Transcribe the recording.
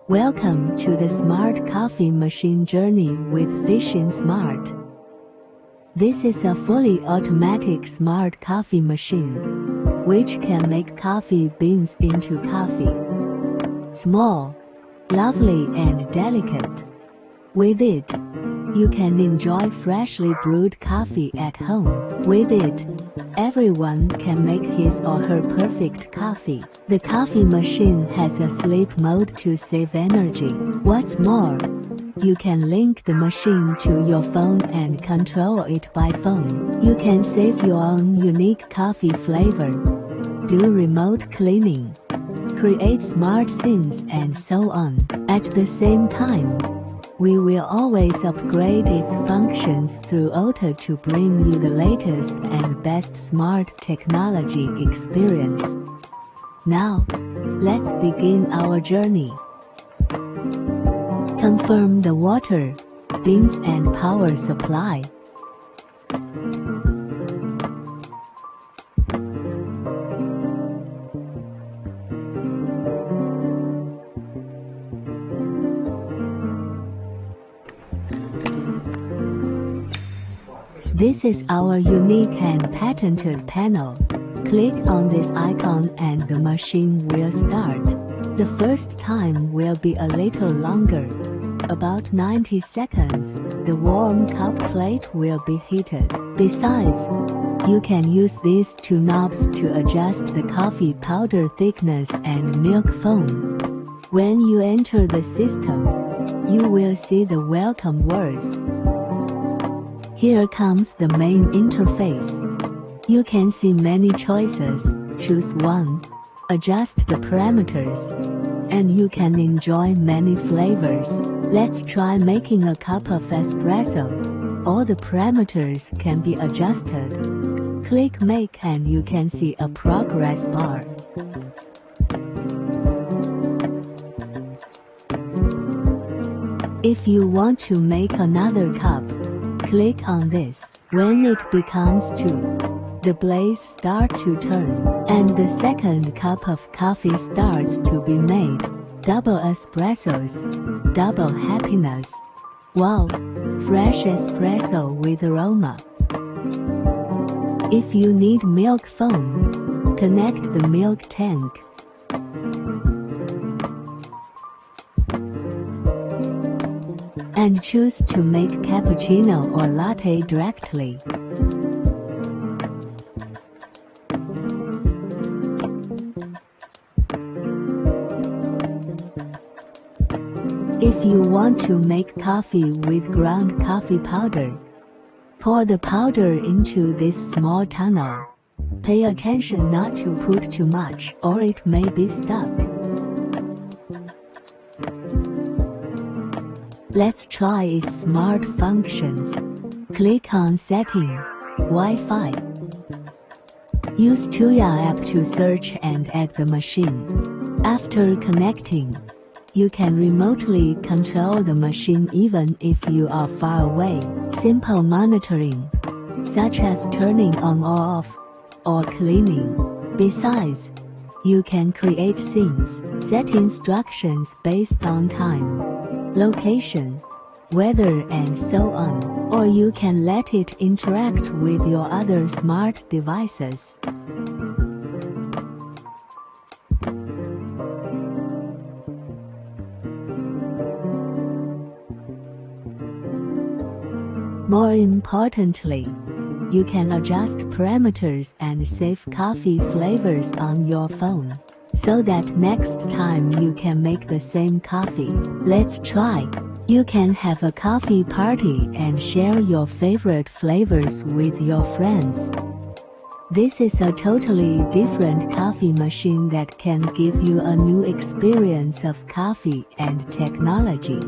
Welcome to the Smart Coffee Machine Journey with Fishing Smart. This is a fully automatic smart coffee machine, which can make coffee beans into coffee. Small, lovely and delicate. With it, you can enjoy freshly brewed coffee at home. With it, everyone can make his or her perfect coffee. The coffee machine has a sleep mode to save energy. What's more, you can link the machine to your phone and control it by phone. You can save your own unique coffee flavor, do remote cleaning, create smart scenes and so on. At the same time, we will always upgrade its functions through Auto to bring you the latest and best smart technology experience. Now, let's begin our journey. Confirm the water, beans and power supply. This is our unique and patented panel. Click on this icon and the machine will start. The first time will be a little longer. About 90 seconds, the warm cup plate will be heated. Besides, you can use these two knobs to adjust the coffee powder thickness and milk foam. When you enter the system, you will see the welcome words. Here comes the main interface. You can see many choices, choose one, adjust the parameters, and you can enjoy many flavors. Let's try making a cup of espresso. All the parameters can be adjusted. Click Make and you can see a progress bar. If you want to make another cup, click on this. When it becomes 2, the blades start to turn, and the second cup of coffee starts to be made. Double espressos, double happiness. Wow, fresh espresso with aroma. If you need milk foam, connect the milk tank. And choose to make cappuccino or latte directly. If you want to make coffee with ground coffee powder, pour the powder into this small tunnel. Pay attention not to put too much or it may be stuck. Let's try its smart functions. Click on Setting, Wi-Fi. Use Tuya app to search and add the machine. After connecting, you can remotely control the machine even if you are far away. Simple monitoring, such as turning on or off, or cleaning. Besides, you can create scenes, set instructions based on time, location, weather and so on, or you can let it interact with your other smart devices. More importantly, you can adjust parameters and save coffee flavors on your phone, so that next time you can make the same coffee. Let's try. You can have a coffee party and share your favorite flavors with your friends. This is a totally different coffee machine that can give you a new experience of coffee and technology.